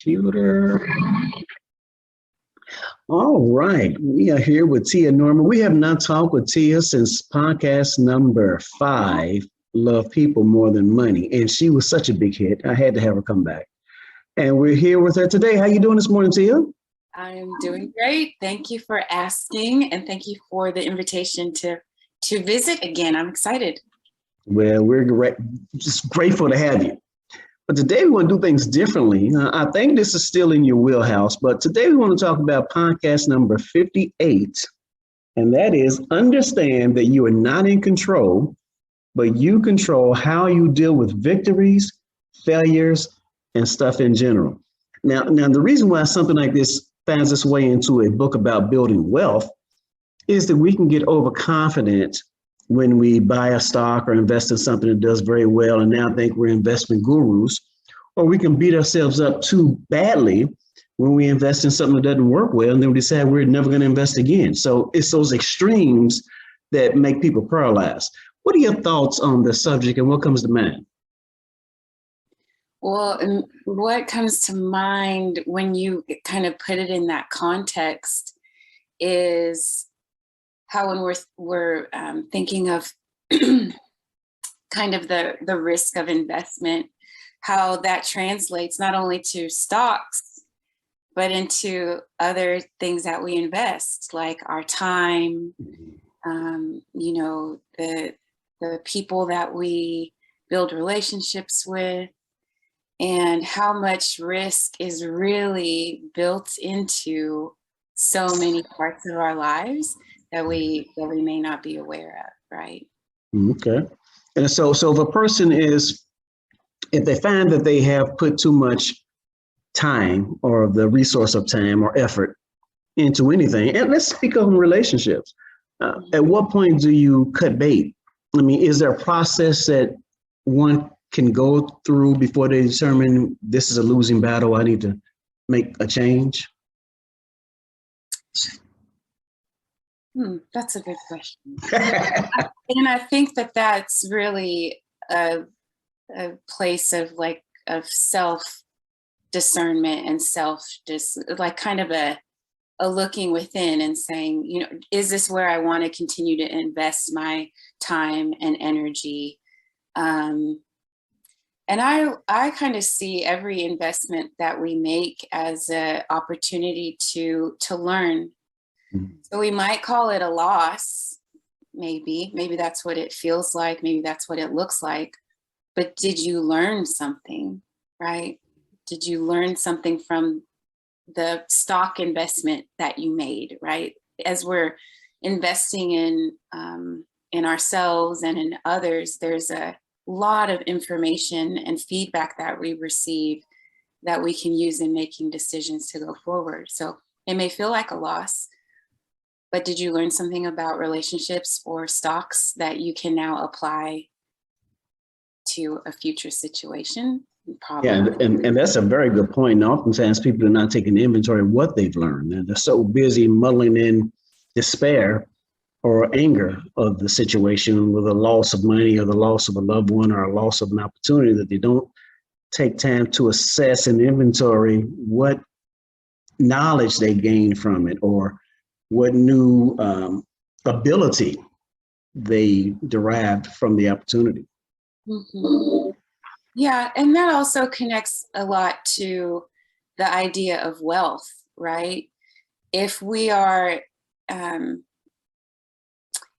Computer. All right. We are here with Tia Norman. We have not talked with Tia since podcast number 5, Love People More Than Money. And she was such a big hit. I had to have her come back. And we're here with her today. How you doing this morning, Tia? I'm doing great. Thank you for asking. And thank you for the invitation to visit again. I'm excited. Well, we're just grateful to have you. But today we want to do things differently. I think this is still in your wheelhouse, but today we want to talk about podcast number 58. And that is understand that you are not in control, but you control how you deal with victories, failures, and stuff in general. Now, the reason why something like this finds its way into a book about building wealth is that we can get overconfident when we buy a stock or invest in something that does very well and now think we're investment gurus, or we can beat ourselves up too badly when we invest in something that doesn't work well and then we decide we're never going to invest again. So it's those extremes that make people paralyzed. What are your thoughts on the subject and what comes to mind? Well, what comes to mind when you kind of put it in that context is how when we're thinking of kind of the risk of investment, how that translates not only to stocks, but into other things that we invest, like our time, the people that we build relationships with, and how much risk is really built into so many parts of our lives that we may not be aware of, right? Okay. And so if a person if they find that they have put too much time or the resource of time or effort into anything, and let's speak of relationships, at what point do you cut bait? I mean, is there a process that one can go through before they determine this is a losing battle, I need to make a change? That's a good question. And I think that that's really a place of self discernment and like kind of a looking within and saying, is this where I want to continue to invest my time and energy? And I kind of see every investment that we make as an opportunity to learn. So we might call it a loss, maybe that's what it feels like, maybe that's what it looks like. But did you learn something, right? Did you learn something from the stock investment that you made, right? As we're investing in ourselves and in others, there's a lot of information and feedback that we receive that we can use in making decisions to go forward. So it may feel like a loss, but did you learn something about relationships or stocks that you can now apply to a future situation? Probably. Yeah, and that's a very good point. And oftentimes people are not taking inventory of what they've learned. And they're so busy muddling in despair or anger of the situation with a loss of money or the loss of a loved one or a loss of an opportunity that they don't take time to assess and inventory what knowledge they gained from it or what new ability they derived from the opportunity. Mm-hmm. Yeah, and that also connects a lot to the idea of wealth, right? If we are,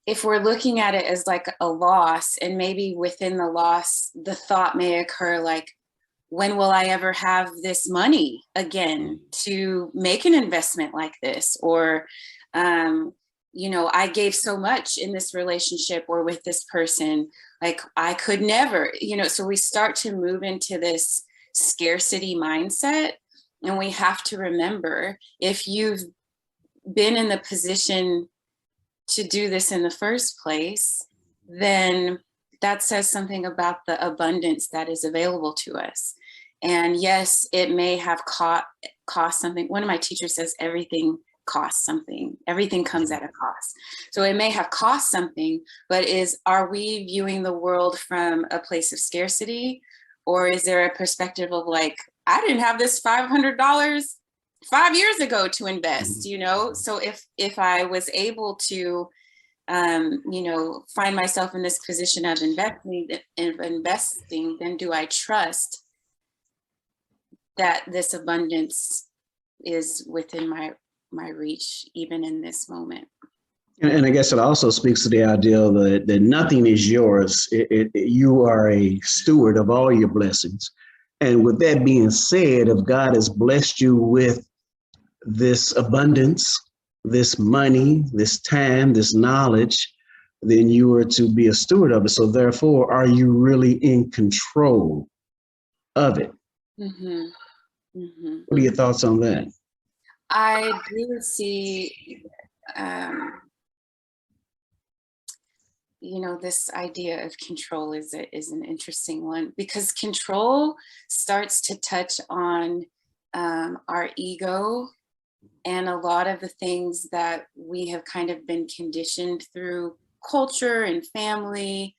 if we're looking at it as like a loss, and maybe within the loss, the thought may occur like, when will I ever have this money again to make an investment like this? Or, I gave so much in this relationship or with this person, like I could never, so we start to move into this scarcity mindset. And we have to remember, if you've been in the position to do this in the first place, then that says something about the abundance that is available to us. And yes, it may have cost something. One of my teachers says everything costs something. Everything comes at a cost. So it may have cost something, but are we viewing the world from a place of scarcity? Or is there a perspective of like, I didn't have this $500 5 years ago to invest, you know? So if I was able to, you know, find myself in this position of investing, then do I trust that this abundance is within my reach, even in this moment? And I guess it also speaks to the idea that nothing is yours. You are a steward of all your blessings. And with that being said, if God has blessed you with this abundance, this money, this time, this knowledge, then you are to be a steward of it. So therefore, are you really in control of it? Mm-hmm. Mm-hmm. What are your thoughts on that? I do see, you know, this idea of control is an interesting one, because control starts to touch on our ego and a lot of the things that we have kind of been conditioned through culture and family,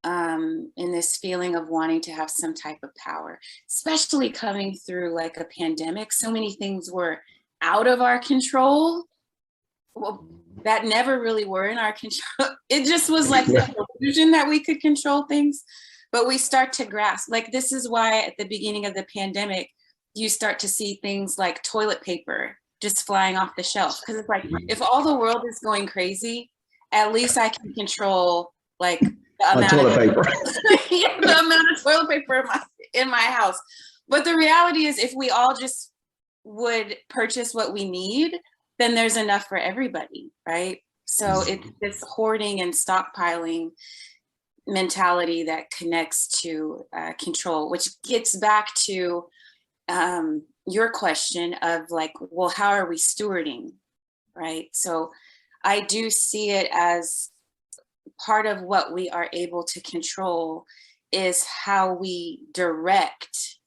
in this feeling of wanting to have some type of power, especially coming through like a pandemic. So many things were out of our control. Well, that never really were in our control. It just was like the illusion that we could control things, but we start to grasp, like, this is why at the beginning of the pandemic, you start to see things like toilet paper just flying off the shelf. Because it's like, if all the world is going crazy, at least I can control like the amount toilet paper. the amount of toilet paper in my house. But the reality is, if we all just would purchase what we need, then there's enough for everybody, right? So it's this hoarding and stockpiling mentality that connects to control, which gets back to your question of like, well, how are we stewarding, right? So I do see it as part of what we are able to control is how we direct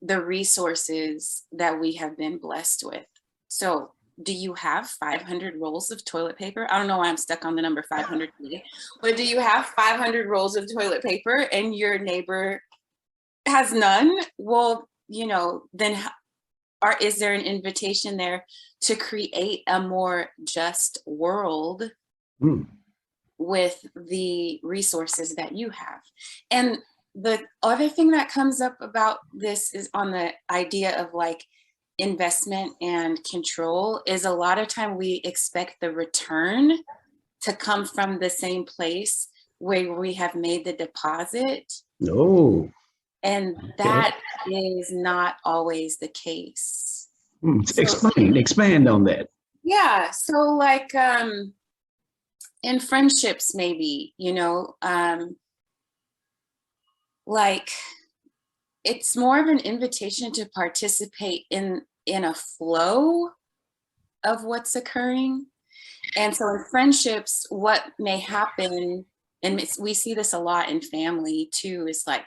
the resources that we have been blessed with. So do you have 500 rolls of toilet paper? I don't know why I'm stuck on the number 500 today, but do you have 500 rolls of toilet paper and your neighbor has none? Well, you know, then is there an invitation there to create a more just world with the resources that you have? And the other thing that comes up about this is on the idea of like investment and control is a lot of time we expect the return to come from the same place where we have made the deposit. No. And that is not always the case. Expand on that. Yeah. So like in friendships, maybe, you know, like it's more of an invitation to participate in a flow of what's occurring. And so in friendships, what may happen, and we see this a lot in family too, is like,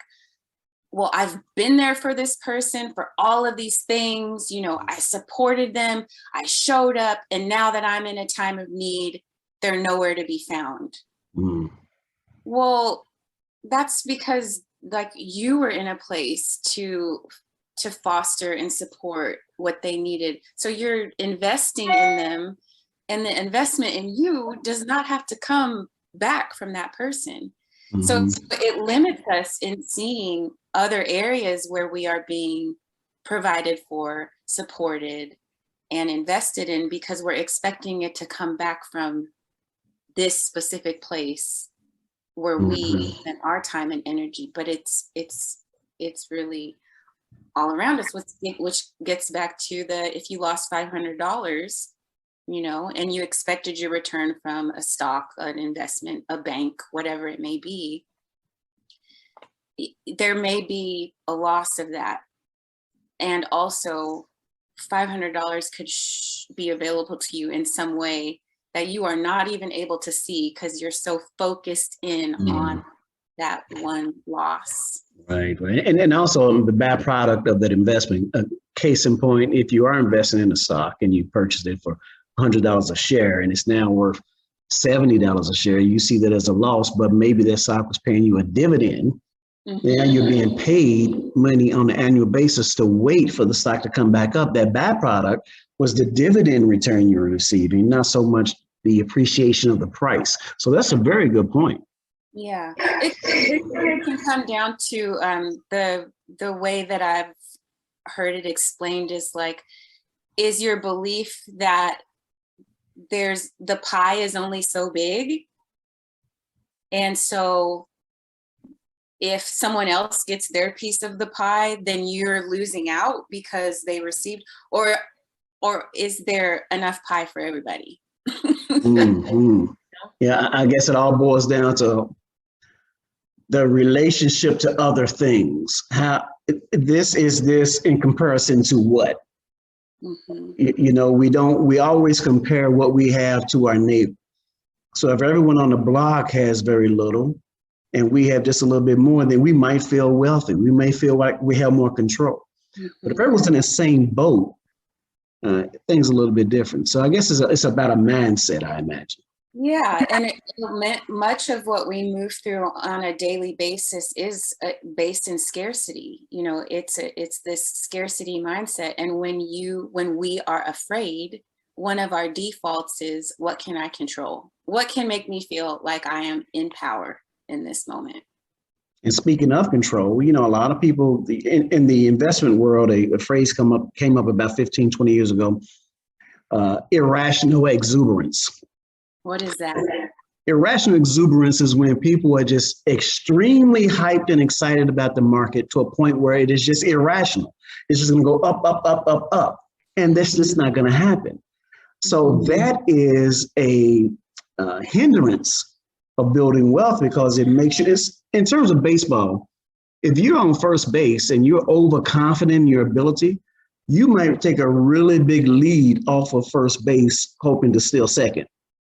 well, I've been there for this person for all of these things, you know, I supported them, I showed up, and now that I'm in a time of need, they're nowhere to be found. Well, that's because like you were in a place to foster and support what they needed. So you're investing in them, and the investment in you does not have to come back from that person. So it limits us in seeing other areas where we are being provided for, supported, and invested in, because we're expecting it to come back from this specific place where we spend our time and energy. But it's really all around us, which gets back to the, if you lost $500, you know, and you expected your return from a stock, an investment, a bank, whatever it may be, there may be a loss of that. And also $500 could be available to you in some way that you are not even able to see because you're so focused in on that one loss. Right. And then also the byproduct of that investment, case in point, if you are investing in a stock and you purchased it for $100 a share and it's now worth $70 a share, you see that as a loss, but maybe that stock was paying you a dividend Now you're being paid money on an annual basis to wait for the stock to come back up. That byproduct was the dividend return you're receiving, not so much the appreciation of the price. So that's a very good point. Yeah, it can come down to the way that I've heard it explained is like, is your belief that the pie is only so big, and so if someone else gets their piece of the pie, then you're losing out because they received, or is there enough pie for everybody? Mm-hmm. Yeah, I guess it all boils down to the relationship to other things. How this in comparison to what? Mm-hmm. You know, we always compare what we have to our neighbor. So if everyone on the block has very little and we have just a little bit more, then we might feel wealthy. We may feel like we have more control. Mm-hmm. But if everyone's in the same boat, things are a little bit different. So I guess it's about a mindset, I imagine. Yeah, and much of what we move through on a daily basis is based in scarcity. You know, it's this scarcity mindset, and when we are afraid, one of our defaults is, what can I control? What can make me feel like I am in power in this moment? And speaking of control, you know, a lot of people in the investment world, a phrase came up about 15, 20 years ago, irrational exuberance. What is that? Irrational exuberance is when people are just extremely hyped and excited about the market to a point where it is just irrational. It's just going to go up, up, up, up, up. And that's just not going to happen. So that is a hindrance of building wealth, because it makes you, in terms of baseball, if you're on first base and you're overconfident in your ability, you might take a really big lead off of first base, hoping to steal second.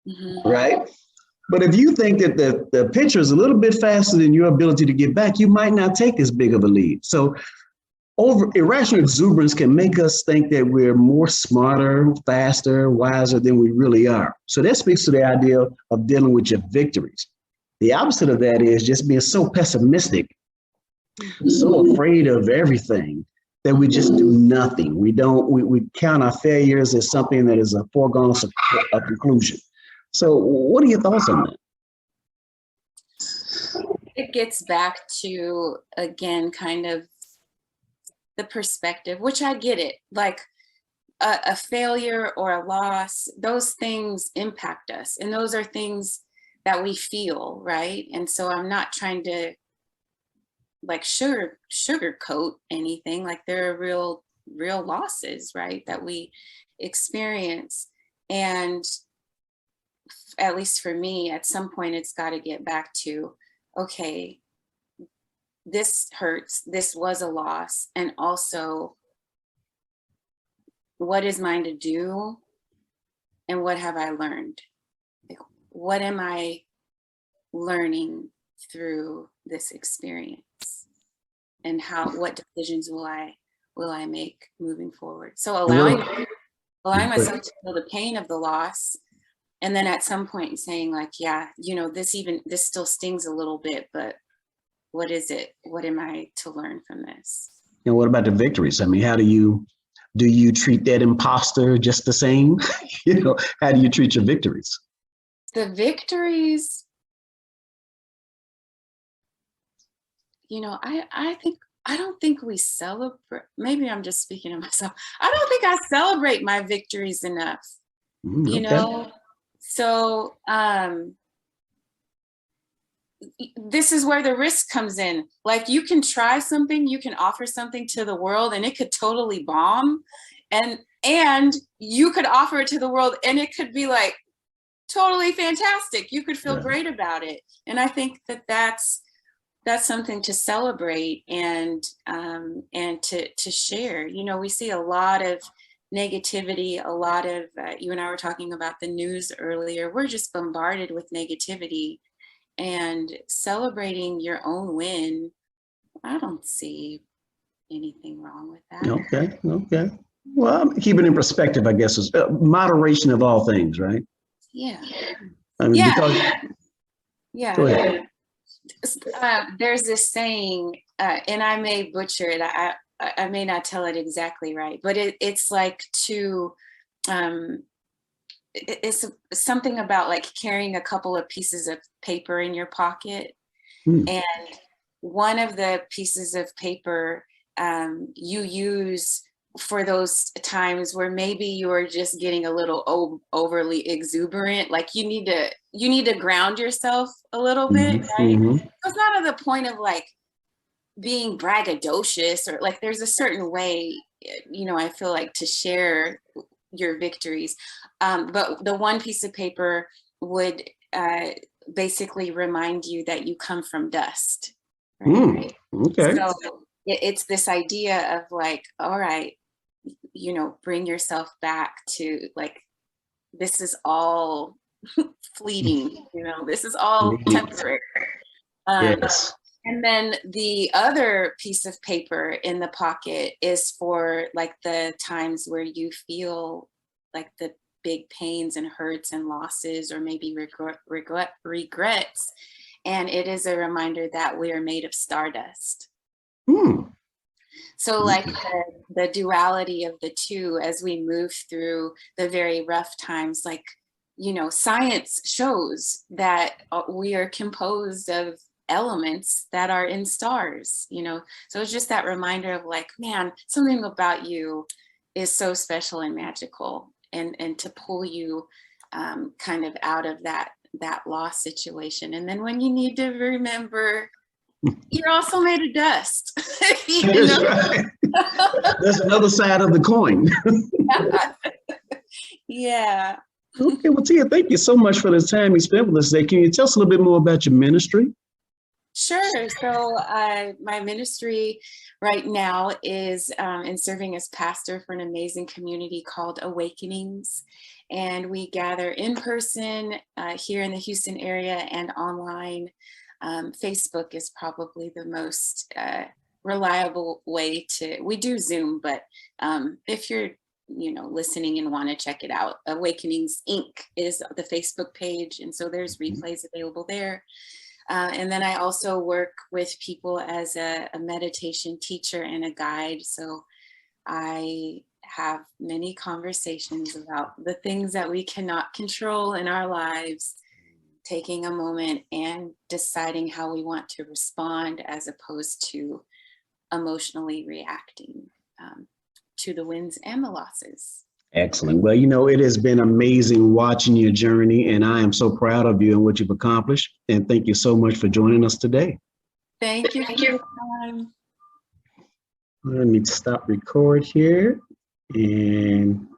Mm-hmm. Right? But if you think that the pitcher is a little bit faster than your ability to get back, you might not take as big of a lead. So irrational exuberance can make us think that we're more smarter, faster, wiser than we really are. So that speaks to the idea of dealing with your victories. The opposite of that is just being so pessimistic, so afraid of everything that we just do nothing. We count our failures as something that is a foregone conclusion. So what are your thoughts on that? It gets back to, again, kind of the perspective, which I get it, like a failure or a loss, those things impact us. And those are things that we feel, right? And so I'm not trying to like sugarcoat anything. Like there are real losses, right, that we experience. And at least for me, at some point, it's got to get back to, okay, this hurts, this was a loss, and also what is mine to do and what have I learned? Like, what am I learning through this experience, and what decisions will I make moving forward? So allowing myself to feel the pain of the loss, and then at some point saying like, yeah, you know, this still stings a little bit, but what is it? What am I to learn from this? And what about the victories? I mean, how do you treat that imposter just the same? You know, how do you treat your victories? The victories, you know, I don't think we celebrate. Maybe I'm just speaking of myself. I don't think I celebrate my victories enough. You know, so this is where the risk comes in. Like, you can try something, you can offer something to the world, and it could totally bomb, and you could offer it to the world, and it could be like totally fantastic. You could feel great about it, and I think that's something to celebrate and to share. You know, we see a lot of negativity, a lot of you and I were talking about the news earlier. We're just bombarded with negativity. And celebrating your own win, I don't see anything wrong with that. Okay. Well, keep it in perspective, I guess, is moderation of all things, right? Yeah. I mean, yeah. Go ahead. There's this saying, and I may butcher it. I may not tell it exactly right, but it's like to, it's something about like carrying a couple of pieces of paper in your pocket. And one of the pieces of paper you use for those times where maybe you're just getting a little overly exuberant, like you need to ground yourself a little bit, right? It's not at the point of like being braggadocious, or like there's a certain way, I feel like, to share your victories. But the one piece of paper would basically remind you that you come from dust. Right? Okay. So it's this idea of like, all right, bring yourself back to like, this is all fleeting, this is all temporary. Yes. And then the other piece of paper in the pocket is for like the times where you feel like the big pains and hurts and losses, or maybe regrets. And it is a reminder that we are made of stardust. So like the duality of the two, as we move through the very rough times, like, science shows that we are composed of elements that are in stars, so it's just that reminder of like, man, something about you is so special and magical, and to pull you kind of out of that lost situation. And then when you need to remember, you're also made of dust. That's right. That's another side of the coin. Yeah. Okay, well, Tia, thank you so much for the time you spent with us today. Can you tell us a little bit more about your ministry? Sure. So my ministry right now is in serving as pastor for an amazing community called Awakenings. And we gather in person here in the Houston area and online. Facebook is probably the most reliable way we do Zoom, but if you're listening and want to check it out, Awakenings Inc. is the Facebook page. And so there's replays available there. And then I also work with people as a meditation teacher and a guide. So I have many conversations about the things that we cannot control in our lives, taking a moment and deciding how we want to respond as opposed to emotionally reacting to the wins and the losses. Excellent. Well, it has been amazing watching your journey, and I am so proud of you and what you've accomplished. And thank you so much for joining us today. Thank you for your time. Let me stop record here. And